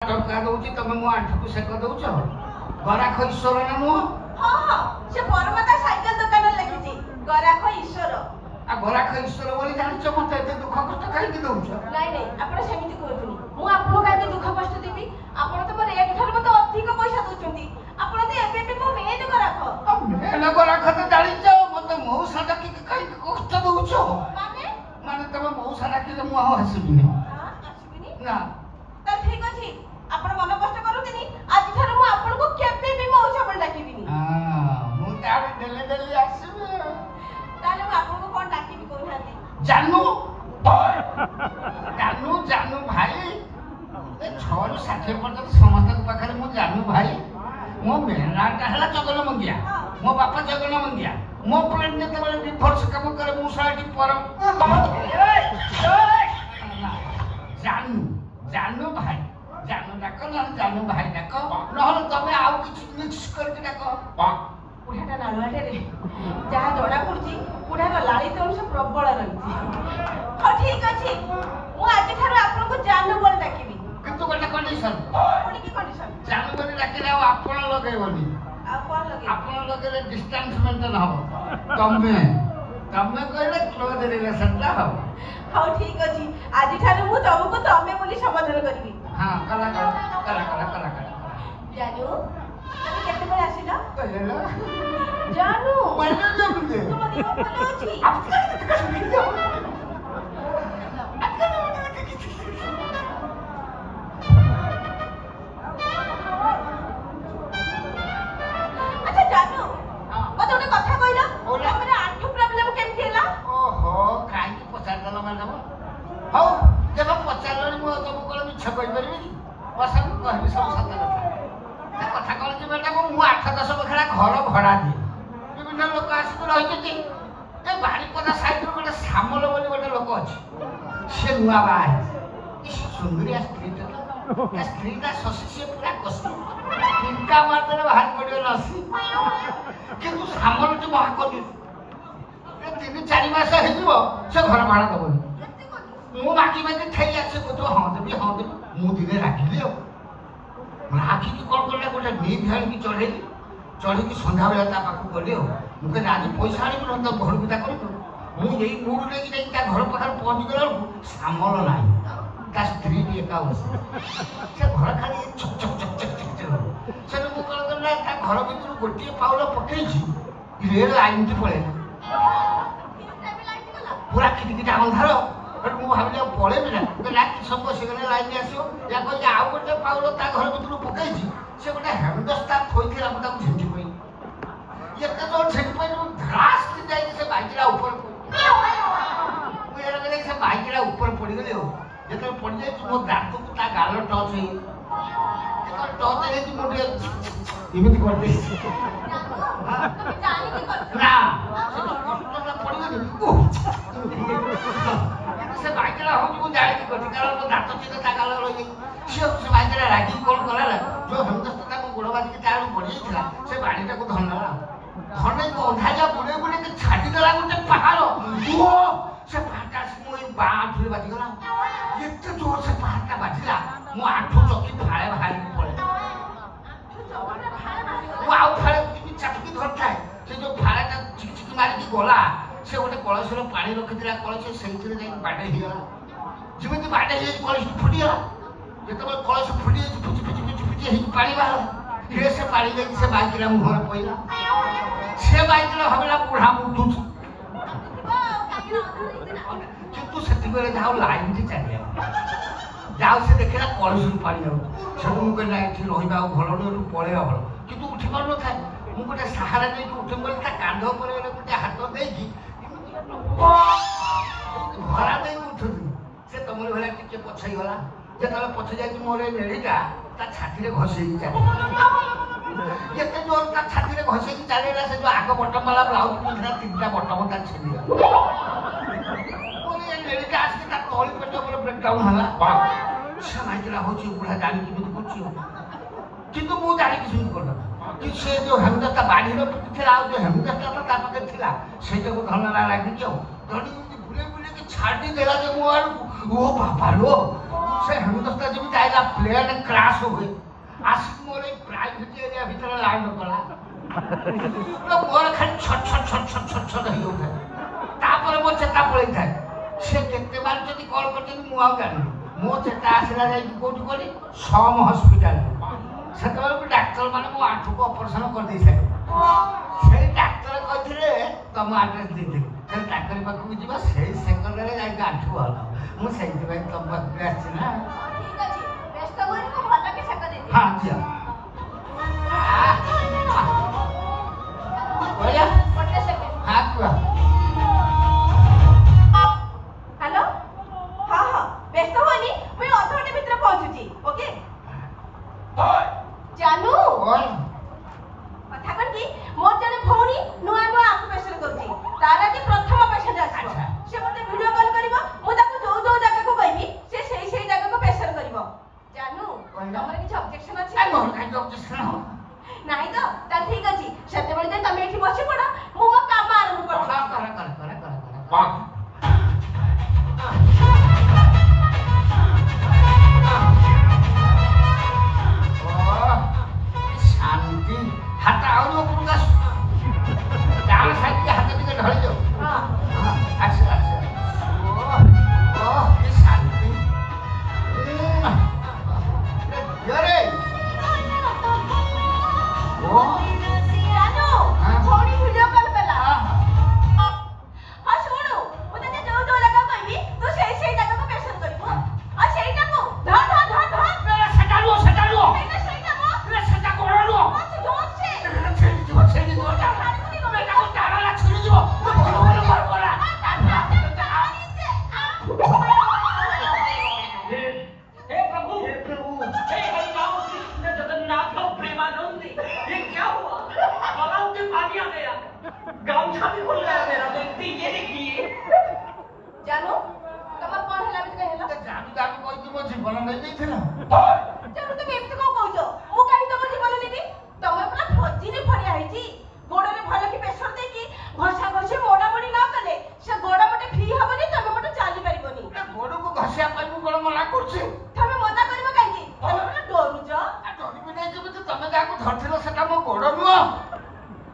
ଟଙ୍କା ଦଉଛି ତମେ ମୋ ଆଣ୍ଠୁକୁ ସେକ ଦଉଛ ଗରାଖ ଈଶ୍ୱର ନା ନୁହଁ? ହଁ ହଁ ସେ ପରମାତା ସାଇକେଲ ଦୋକାନରେ ଲେଖିଛି ଗରାଖ ଈଶ୍ୱର। ଆଉ ଗରାଖ ଈଶ୍ୱର ବୋଲି ଜାଣିଛ ମତେ ଏତେ ଦୁଃଖ କଷ୍ଟ କାହିଁକି ଦଉଛ? ନାଇଁ ନାଇଁ ଆପଣ ସେମିତି କୁହନ୍ତୁନି। ମୁଁ ଆପଣଙ୍କୁ କାହିଁକି ଦୁଃଖ କଷ୍ଟ ଦେବି? ଆପଣ ତ ମୋର ଏଠାରୁ ମତେ ଅଧିକ ପଇସା ଦଉଛନ୍ତି। ଆପଣ ତ ଏବେ ବି ମୋ ମେନ୍ ଗରାଖ। ମେନ୍ ଗରାଖ ତ ଜାଣିଛ ମତେ ମଉସା ଡାକିକି କାହିଁକି କଷ୍ଟ ଦଉଛ? ମାନେ ତମେ ମଉସା ଡାକିଲେ ମୁଁ ଆଉ ଆସିବିନି। ଆସିବିନି ନା ତାହେଲେ ଠିକ ଅଛି। ଆପଣ ମନ କଷ୍ଟ କରନ୍ତୁନି। ଆଜିଠାରୁ ମୁଁ ଆପଣଙ୍କୁ କେବେ ବି ମଉସା ବୋଲି ଡାକିବିନି। ମୁଁ ତାହେଲେ ଡେଲି ଡେଲି ଆସିବି। ତାହେଲେ ମୁଁ ଆପଣଙ୍କୁ କଣ ଡାକିବି କହୁନାହାନ୍ତି? ଜାନୁ ଜାନୁ ଜାନୁ ଭାଇ। ଏ 6ରୁ 60 ପର୍ଯ୍ୟନ୍ତ ସମସ୍ତଙ୍କ ପାଖରେ ମୁଁ ଜାନୁ ଭାଇ। ମୋ ମେନ୍ ନାଁଟା ହେଲା ଜଗନ ମଙ୍ଗିଆ। ମୋ ବାପା ଜଗନ ମଙ୍ଗିଆ। ମୋ ପ୍ଲେନ୍ ଯେତେବେଳେ ରିଭର୍ସ କାମ କରେ ମୁଁ ଶହେଟି ପର ଜାନୁ ଜାନୁ ଭାଇ। ଜାନୁ ଡାକ ନହେଲେ ଜାନୁ ଭାଇ ଡାକ ନହେଲେ ତମେ ଆଉ କିଛି ମିକ୍ସ କରିକି ଡାକ। ବୁଢ଼ାଟା ନାଳୁଆଟାରେ ଯାହା ଜଣା ପଡୁଛି ବୁଢ଼ାର ଲାଳିତ ଅଂଶ ପ୍ରବଳ ରହିଛି। ହଉ ଠିକ ଅଛି ମୁଁ ଆଜିଠାରୁ ଆପଣଙ୍କୁ ଜାନୁ ବୋଲି ଡାକିବି। କିନ୍ତୁ ଗୋଟେ କଣ୍ଡିସନ। କି କଣ୍ଡିସନ? ଜାନୁ ବୋଲି ଡାକିଲେ ଆଉ ଆପଣ ଲଗେଇବନି। ଆଉ କଣ ଲଗେଇବି? ଆପଣ ଲଗେଇଲେ ଡିଷ୍ଟାନ୍ସ ମେଣ୍ଟେନ ହବ। ତମେ ତମେ କହିଲେ କ୍ଲୋଜ ରିଲେସନଟା ହବ। ହଉ ଠିକ ଅଛି ଆଜିଠାରୁ ମୁଁ ତମକୁ ତମେ ବୋଲି ସମ୍ବୋଧନ କରିବି। ହଁ କଲା କଲା କଲା କଲା କଲା କଲା। ଜାନୁ ତମେ କେତେବେଳେ ଆସିଲ? କହିଲେ ଜାନୁ ମାନେ ଜମୁଦେ ତୁମ ଦେହ ଭଲ ଅଛି? ଆଚ୍ଛା ଜାନୁ ମତେ ଗୋଟେ କଥା କହିଲ ତମର ଆଣ୍ଠୁ ପ୍ରୋବ୍ଲେମ କେମିତି ହେଲା? ଓହୋ କାହିଁକି ପଚାରିଦେଲ ମ୍ୟାଡାମ? ହଉ ଯେବେ ପଚାରିଲଣି ମୁଁ ତମକୁ କଣ ମିଛ କହିପାରିବି? ବସ ମୁଁ କହିବି ସବୁ ସତ କଥା। କଥା କଣ କି ମ୍ୟାଡାମ ମୁଁ 8-10 ବଖରା ଘର ଭଡା ଦିଏ। ବିଭିନ୍ନ ଲୋକ ଆସିକି ରହିଛନ୍ତି। ଏ ବାରିପଦା ସାଇଡରୁ ଗୋଟେ ସାମଲ ବୋଲି ଗୋଟେ ଲୋକ ଅଛି। ସେ ନୂଆ ବାହା ହେଇଛି। ସୁନ୍ଦରିଆ ସ୍ତ୍ରୀଟା ତା ସ୍ତ୍ରୀଟା ଶଶି ସିଏ ପୁରା କଷି ଟିଙ୍କା ମାରିଦେଲେ ବାହାରି ପଡିବ ଲସି। କିନ୍ତୁ ସାମଲଟି ମହାକବି 3-4 ମାସ ହେଇଯିବ ସେ ଘର ଭଡା ଦବନି। ମୁଁ ମାଗି ମାଗି ଠେଇ ଆସି କହୁଥିବ ହଁ ଦେବି ହଁ ଦେବି। ମୁଁ ଦିନେ ରାଗିଲି ଆଉ ରାଗିକି କଣ କଲେ ଗୋଟେ ନିଭ୍ ଆଣିକି ଚଢେଇଲି। ଚଢିକି ସନ୍ଧ୍ୟାବେଳେ ତା ପାଖକୁ ଗଲି ଆଉ ମୁଁ କହିଲି ଆଜି ପଇସା ଆଣିବୁ ନା ତ ଘରକୁ ତା କରିବୁ। ମୁଁ ଏଇ ମୁଡ୍ ନେଇକି ଯାଇକି ତା ଘର ପାଖରେ ପହଞ୍ଚିଗଲା ବେଳକୁ ସାମଲ ନାହିଁ। ତା ସ୍ତ୍ରୀ ବି ଏକା ବସି ସେ ଘର ଖାଲି ଛକ ଛକ ଛକ ଛକ ଛକ ଛକ। ସେଠୁ ମୁଁ କଣ କଲି ତା ଘର ଭିତରୁ ଗୋଟିଏ ପାଉଲ ପକେଇଛି ରେଳ ଲାଇନଟି ପଳେଇଲା ପୁରା କିଟିକିଟା ଅନ୍ଧାର। ମୁଁ ଭାବିଲି ଆଉ ପଳେଇବି ନା କିଛି ସମୟ ବସିଗଲେ ଲାଇନ ଆସିବ। ଏହା କହିକି ଆଉ ଗୋଟେ ପାଉଲ ତା ଘର ଭିତରୁ ପକେଇଛି ସେ ଗୋଟେ ହେମଦସ୍ତା ଥୋଇଥିଲା ମୁଁ ତାକୁ ଝିଙ୍କି ପାଇ ଏତେ ଜୋର ଝିଙ୍କି ପାଇ ମୁଁ ଧାସ୍ ଯାଇକି ସେ ବାଇକଟା ଉପରେ ମୁଁ ଏଇଟା କହିଲି ସେ ବାଇକଟା ଉପରେ ପଡ଼ିଗଲି ଆଉ ଯେତେବେଳେ ପଡ଼ିଯାଇଛି ମୋ ଦାନ୍ତକୁ ତା ଗାଲ ଟଚ୍ ହେଇ ଯେତେବେଳେ ଟଚ୍ ହେଇଛି ମୁଁ ଟିକେ ଏମିତି କରିଦେଇଛି ନା ସେ ପଡ଼ିଗଲି ସେ ବାଇକଟା ହଉଛି ମୁଁ ଜାଣିକି କରିଛି କାରଣ ମୋ ଦାନ୍ତ ଚିହ୍ନ ତା ଗାଲ ରହିଯାଇଛି। ସେ ବାଇକଟା ରାଗିକି କଣ କଲା ନା ଯୋଉ ହେମଦସ୍ତା ତାକୁ ଗୋଡ଼ ବାଜିକି ତା ଆଡ଼କୁ ପଡ଼ିଯାଇଥିଲା ସେ ବାଡ଼ିଟାକୁ ଧରିନେଲା। ଧନେଇକି ଅନ୍ଧାରିଆ ବୁଲେଇ ବୁଲେଇକି ଛାଡ଼ିଦେଲା ଗୋଟେ ପାହାଡ଼। ସେ ପାହାଡ଼ଟା ଆସିକି ମୋ ଏଇ ବାଁ ଆଣ୍ଠୁରେ ବାଜିଗଲା। ଏତେ ଜୋର ସେ ପାହାଡ଼ଟା ବାଜିଲା ମୋ ଆଣ୍ଠୁ ଚକି ଫାଳେ ବାହାରିକି ପଳେଇଲା। ମୁଁ ଆଉ ଫାଳେ ଚାପିକି ଧରିଥାଏ ସେ ଯୋଉ ଫାଳେଟା ଚିକି ଚିକି ମାରିକି ଗଲା। ସେ ଗୋଟେ କଳସର ପାଣି ରଖିଥିଲା କଳସ ସେଇଥିରେ ଯାଇକି ବାଡ଼େଇ ହେଇଗଲା। ଯେମିତି ବାଡ଼େଇ ହେଇଯାଇଛି କଳସ ଫୁଟିଗଲା। ଯେତେବେଳେ କଳସ ଫୁଟି ଯାଇଛି ଫୁଟି ଫୁଟି ଫୁଟି ଫୁଟି ହେଇକି ପାଣି ବାହାରିଲା ସେ ପାଣି ଯାଇକି ସେ ବାଇକଟା ମୁହଁରେ ପଇଲା। ସେ ବାଇକରେ ଭାବିଲା ବୁଢ଼ା ମୁଠୁଛି କିନ୍ତୁ ସେତିକିବେଳେ ଯାଉ ଲାଇନଟି ଚାଲିଗଲା ଯାଉ ସେ ଦେଖିଲା କଳସରୁ ପାଣି ଯାଉଛି। ସେଠୁ ମୁଁ କହିଲି ଏଠି ରହିବା ଆଉ ଭଲ ନୁହେଁ ଏଠୁ ପଳେଇବା ଭଲ କିନ୍ତୁ ଉଠି ପାରୁନଥାଏ। ମୁଁ ଗୋଟେ ସାହାରା ଦେଇକି ଉଠିବି ବୋଲି ତା କାନ୍ଧ ଉପରେ ଗୋଟେ ହାତ ଦେଇକି ଭରା ଦେଇକି ଉଠୁଥିଲି। ସେ ତମରି ଭଳିଆ ଟିକେ ପଛେଇଗଲା। ଯେତେବେଳେ ପଛେ ଯାଇଛି ମୋର ଏଇ ନେଳିଟା ତା ଛାତିରେ ଘଷେଇକି ଚାଲିଲା। ଯେତେ ଜୋର ତା ଛାତିରେ ଘଷେଇକି ଚାଲିଲା ସେ ଯୋଉ ଆଗ ବଟମ ବାଲା ବ୍ଲାଉଜ ପିନ୍ଧିଲା 3ଟା ବଟମ ତା ଛିଡ଼ିଗଲା। ଏ ନେଳିଟା ଆସିକି ତା ତଳି ପେଟ ଉପରେ ବ୍ରେକଡାଉନ ହେଲା। ସେ ମାଇକିଲା ହଉଛି ବୁଢ଼ା ଜାଣିକି କେମିତି କରୁଛି କିନ୍ତୁ ମୁଁ ଜାଣିକି ସେମିତି କରିଦେଲା। କି ସେ ଯୋଉ ହେମଦସ୍ତା ବାଡ଼ିର ଥିଲା ଆଉ ଯୋଉ ହେମଦସ୍ତା ତା ପାଖରେ ଥିଲା ସେଇଟାକୁ ଧରଲା ଲାଗିଛି ଆଉ ଧରି बुले बुले के छाड़ी देला जे मोर ओ बाबा लो से हिंदुस्तान जब जाएगा प्लेन क्रैश हो गई आशिक मोर एक प्राइवेट एरिया भीतर लैंड कला तो मोर खाली छट छट छट छट छट छट ही हो गए तापर मो चेता पळई थाए से केते बार जदी कॉल करते मु आ जानि मो चेता आसला जाई कोठी कोठी सम हॉस्पिटल सेतबेले को डॉक्टर माने मो आंठू को ऑपरेशन कर दै छै से डॉक्टर कहथिले तम एड्रेस दे दे से डॉक्टर पाखु जिबा से सेकंड रे जाई आंठू होला मु सेति भाई तम पाखु आछि ना ठीक अछि व्यस्त होई को भला के सेक दे हां जी ओया पटे सेक हां कुआ हेलो हां हां व्यस्त होनी मैं अधघंटे भीतर पहुंचुची ओके जानू ओय कथा कन की मोर जने भौणी नुआ नुआ आंख पेशर करची तारा की प्रथम पेशेंट आछो से मते वीडियो कॉल करिवो मु ताको जो जो जगह को कहबी से सेही जगह को पेशर करिवो जानू तमरे किछ ऑब्जेक्शन अछि आ मोर काई ऑब्जेक्शन हो नाही तो ता ठीक अछि सते बळे तमे एठी बसी पडा मु मो काम आरंभ करबो कर शांति हाथ आओ पुरुगा डाल साइड के हाथ में ढल जाओ हां अच्छा अच्छा ओ ये शांति अरे ओ जानू भौणी वीडियो कॉल कला हां सुनो मु तते जो जो जगह कहबी तो सेही जगह को पेशर करिवो आ सेहीटा को धा धा धा धा सटा लो एटा सेहीटा को रे सटा कोरा लो छेड़ी दो जा बेटा को तारा ला छुरी दिबो बोल बोला हे प्रभु हे हरिनाम कृष्ण जगन्नाथ प्रेमानंद ये क्या हुआ गलाव में पानी आ गया गामछा भी खुल गया मेरा तो ये देखिए जानू तमर कोन हला बित कहला जादू जादू कोई तुम जीवन नहीं देथिला जानू तुम एमते को कहजो मु काई तमर जीवन नेबी तमर पूरा फजी रे फड़िया हैची गोड़ रे भल की प्रेशर दे की घसा घसे मोड़ा मोड़ी ना कले से गोड़ा मटे फ्री हबनी तमे मटे चाली परिबनी गोड़ को घसिया पाइबु गोड़ मना करछि तमे मजा करबो काई तमे पूरा डरुज डरी भी नहीं जब तमे जाको धरथिलो सेटा मो गोड़ नुओ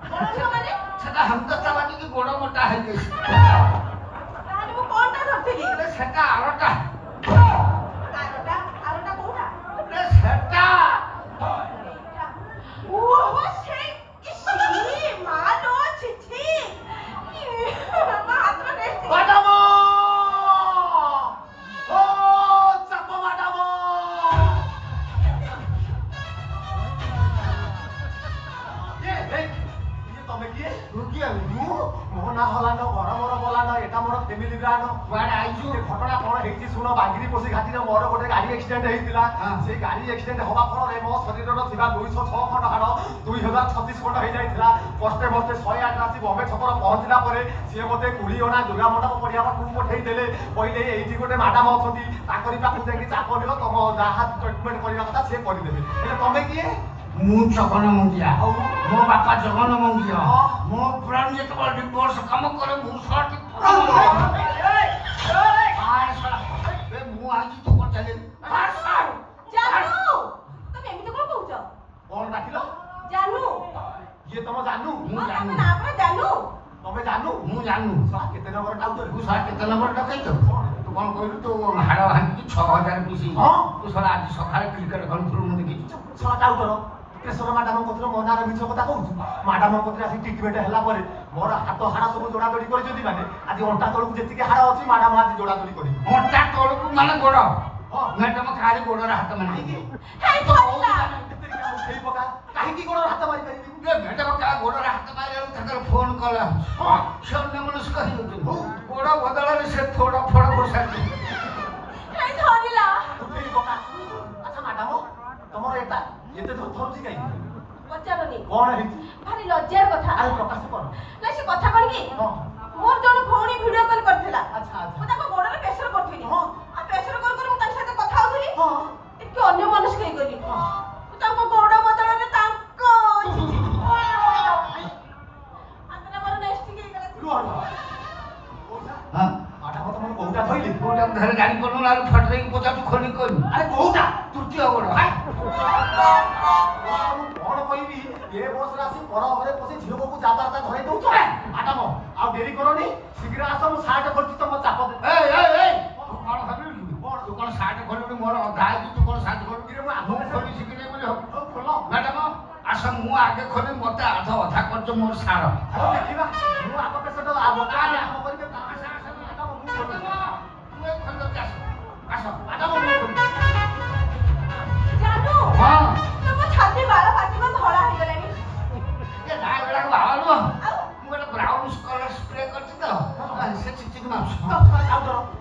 डरुज माने सेटा हमदस्ताबादी की गोड़ मोटा है गई ताने मु कोनटा धरथिली रे सेटा आरोटा आरोटा कोउटा रे सेटा ओहो से इसी मानो छिछि मात्र नेस्ती बादामो ओ चको बादामो ये तमे किए रुकिया मु मोह ना हलानो घर मोर बोलानो एटा मोर फैमिली ब्रानो वाड आइजु से घटना कोन हेछि सुनो बागिरी पोसी घाटी रे मोर गोटे गाड़ी एक्सीडेंट हेतिला से गाड़ी एक्सीडेंट होबा फल रे मो शरीर रो थिबा 206 खंड हाड़ 2036 खंड हे जाइथिला कष्टे मष्टे 108 राशि बॉम्बे छपर पहुंचला परे से मते कुड़ी ओना दुर्गा मंडप पडिया पर टू पठेई देले पहिले एठी गोटे मैडम अछंती ताकरी पाखु जाकी चाप निलो तम जाहा ट्रीटमेंट करिया कथा से करि देबे एटा तमे किए मु जगन मंगिया मो बापा जगन मंगिया मो प्राण जे तो डिवोर्स काम करे मु शॉर्ट बे मु आजी तो कर चले जानू तुम एमिते कोन कहउछ कोन डाकिलो जानू ये तम जानू मु जानू ना पर जानू तमे जानू मु जानू सा केते नंबर डाउटर तू सा केते नंबर डकई तो तू कोन कहलु तो हाड़ हांकी 6000 पिसी तू साला आज सकाळे क्रिकेट खेलुथुलु मु देखि सा डाउटर प्रेसर मैडम कोथरो मनार मिछ कथा कहू मैडम कोथरे आसी ट्रीटमेंट हला परे मोर हाथ हाड़ सब जोड़ा जोड़ी करि जदी माने आज अंटा तळकु जेतिके हाड़ अछि मैडम आज जोड़ा जोड़ी करि मोटा तोड़कु माने गोड़ मैडम खाली गोड़ रे हाथ माने हे थोला सेई पका काहे की गोड़ हाथ मारि परिबी बे मैडम का गोड़ रे हाथ मारे तकर फोन कला शून्य मनुष्य कहि गोड़ बदल रे से थोड़ा फोड़ा बसाती हे थोला सेई पका अच्छा मैडम तमर एटा एते धरथरची काई पचारनी कोन हेछि भारी लज्जार कथा आरे प्रकाश कर ले से कथा कोन की मोर जण भौणी वीडियो कॉल करथिला अच्छा अच्छा मु ताको गोडरे प्रेशर करथिली हां आ प्रेशर कर कर मु तार साथे कथा होउथली हां एके अन्य मनुष्य कहि गली मु ताको गोड बदल रे ताको आतना मोर नेक्स्ट की गला रुह हां କଣ କହିବି ଏ ବସରେ ଆସି ପର ଘରେ ପଶି ଝିଅକୁ ଯାବାରତା ଧରେଇ ଦଉଛ ମ୍ୟାଡାମ ଆଉ ଡେରି କରନି ଶୀଘ୍ର ଆସ ମୁଁ ସାର୍ଟ ଖୋଲିଛି ତମ ଚାପ ତୁ କଣ ଭାବିଲୁ ତୁ କଣ ସାର୍ଟ ଖୋଲିଲୁ ମୋର ଅଧା ହେଇଛି ତୁ କଣ ସାର୍ଟ ଖୋଲିଲୁ ମୁଁ ଖୋଲି ଶିଖିନି ବୋଲି ଖୋଲ ମ୍ୟାଡାମ ଆସ ମୁଁ ଆଗେ ଖୋଲି ମତେ ଅଧା କରିଛ ମୋର ସାର ଦେଖିବା ମୁଁ ଆଗ ପେସେଣ୍ଟ ଆଗ କାମ କରିବେ ଜାନୁ ତମ ଛାତି ବାଳ ପାଟିକ ଧଳା ହେଇଗଲାଣି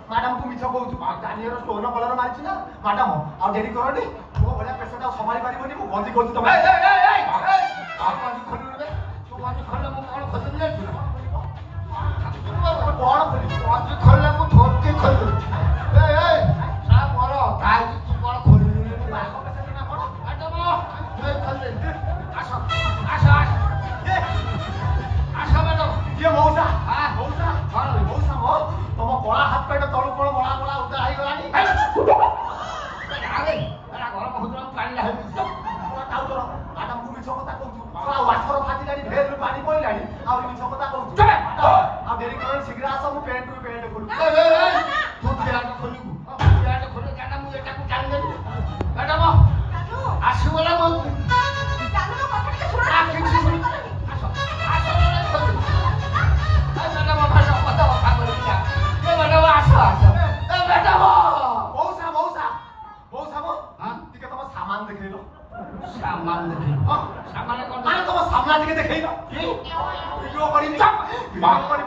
ମ୍ୟାଡାମକୁ ମିଛ କହୁଛୁ କାନିର ଷ୍ଟୋନ କଲର ମାରିଛି ନା ମ୍ୟାଡାମ ଆଉ ଡେରି କରନି ମୋ ଭଳିଆ ପେସେଣ୍ଟ ଆଉ ସମ୍ଭାଳି ପାରିବନି ମୁଁ ଗଞ୍ଜି କରୁଛି ତମେ କଣ ଖୋଲିଲେ ମୁଁ ଧୋତି ଖୋଲିଲି ମୋର ଅଧା ହେଇଛି ତୁ କଣ ଖୋଲିଲୁ ତମ କଳା ହାତ ପେଟ ତଳୁ କଣ ବଳା ବଳା ଉଦା ହେଇଗଲାଣି ଗରମ ହଉଥିଲା ପାଣି ମ୍ୟାଡାମକୁ ମିଛ କଥା କହୁଛୁ ଆଉ ୱାସର ଫାଟିଲାଣି ଭେଲରୁ ପାଣି ପଇଲାଣି ଆହୁରି ମିଛ କଥା କହୁଛୁ ଆଉ ଡେରି କର ଶୀଘ୍ର ଆସ ମୁଁ ପ୍ୟାଣ୍ଟରୁ ପ୍ୟାଣ୍ଟ ଖୋଲୁଛି ତୁ ପ୍ୟାଣ୍ଟ ଖୋଲିବୁ ପ୍ୟାଣ୍ଟ ଖୋଲି କାଟା ମୁଁ ଏଟାକୁ ଜାଣିଦେବି ମ୍ୟାଡାମ ଆସିବ ନା ମୁଁ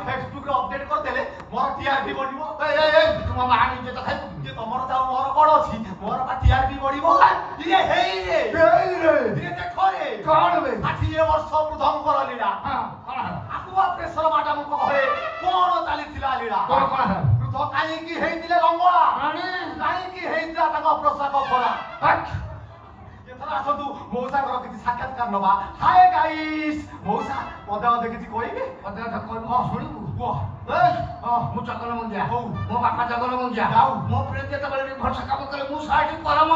ଫେସବୁକରେ ଅପଡେଟ କରିଦେଲେ ମୋର ଟିଆରପି ବଢିବ ତୁମ ମା ନିଜେ ତ ଖାଇବୁ ଯେ ତମର ଯାଉ ମୋର କଣ ଅଛି ମୋର ବା ଟିଆରପି ବଢିବ ଇଏ ହେଇରେ ଦେଖରେ କଣ ବେ 60 ବର୍ଷ ବୃଦ୍ଧଙ୍କର ଲୀଳା ଆକୁଆ ପ୍ରେସର ମ୍ୟାଡାମଙ୍କ ଘରେ କଣ ଚାଲିଥିଲା ଲୀଳା ବୃଦ୍ଧ କାହିଁକି ହେଇଥିଲେ ଲଙ୍ଗଳା କାହିଁକି ହେଇଥିଲା ତାଙ୍କ ପୋଷାକ ଖୋଲା ଏଥର ଆସନ୍ତୁ ମଉସାଙ୍କର କିଛି ସାକ୍ଷାତକାର ନବା ହାଏ ଗାଇସ୍ ମଉସା ପଦେ ଅଧେ କିଛି କହିବେ ଅଧେ ଅଧେ କହିବୁ ହଁ ଶୁଣିବୁ ମୁଁ ଚଗଲ ମଞ୍ଜିଆ ହଉ ମୋ ବାପା ଚଗଲ ମଞ୍ଜିଆ ଯାଉ ମୋ ପ୍ରିୟ ଯେତେବେଳେ ଭରସା କାମ କଲେ ମୁଁ 60 ପରମ